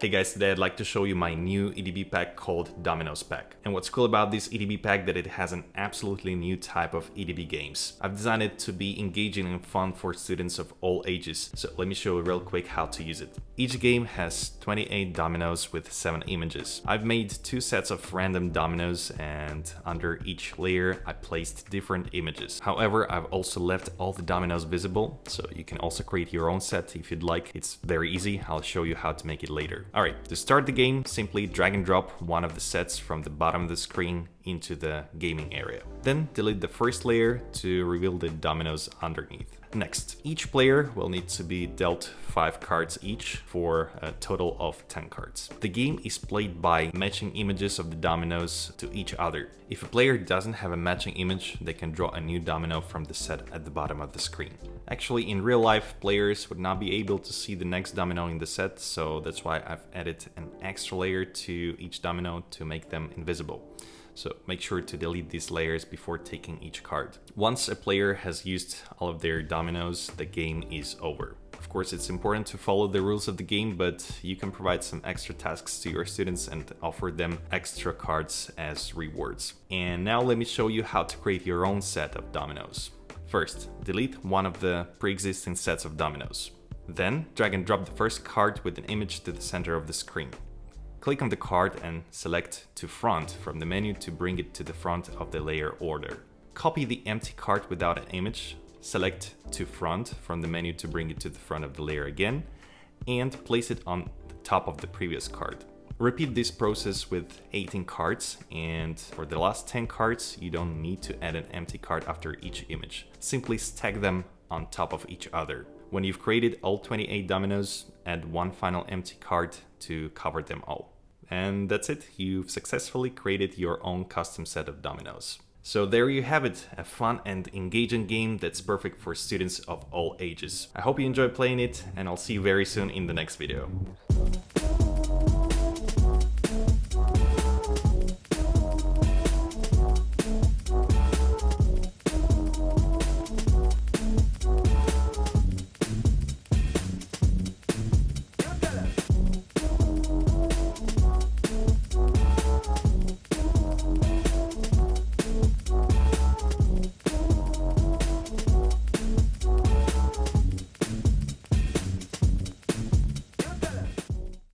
Hey guys, today I'd like to show you my new EDB pack called Dominoes pack. And what's cool about this EDB pack that it has an absolutely new type of EDB games. I've designed it to be engaging and fun for students of all ages. So let me show you real quick how to use it. Each game has 28 dominoes with 7 images. I've made 2 sets of random dominoes and under each layer I placed different images. However, I've also left all the dominoes visible, so you can also create your own set if you'd like. It's very easy. I'll show you how to make it later. Alright, to start the game, simply drag and drop one of the sets from the bottom of the screen into the gaming area. Then delete the first layer to reveal the dominoes underneath. Next, each player will need to be dealt 5 cards each for a total of 10 cards. The game is played by matching images of the dominoes to each other. If a player doesn't have a matching image, they can draw a new domino from the set at the bottom of the screen. Actually, in real life, players would not be able to see the next domino in the set, so that's why I've added an extra layer to each domino to make them invisible. So make sure to delete these layers before taking each card. Once a player has used all of their dominoes, the game is over. Of course, it's important to follow the rules of the game, but you can provide some extra tasks to your students and offer them extra cards as rewards. And now let me show you how to create your own set of dominoes. First, delete one of the pre-existing sets of dominoes. Then, drag and drop the first card with an image to the center of the screen. Click on the card and select to front from the menu to bring it to the front of the layer order. Copy the empty card without an image, select to front from the menu to bring it to the front of the layer again, and place it on the top of the previous card. Repeat this process with 18 cards, and for the last 10 cards, you don't need to add an empty card after each image. Simply stack them on top of each other. When you've created all 28 dominoes, add one final empty card to cover them all. And that's it, you've successfully created your own custom set of dominoes. So there you have it, a fun and engaging game that's perfect for students of all ages. I hope you enjoy playing it, and I'll see you very soon in the next video.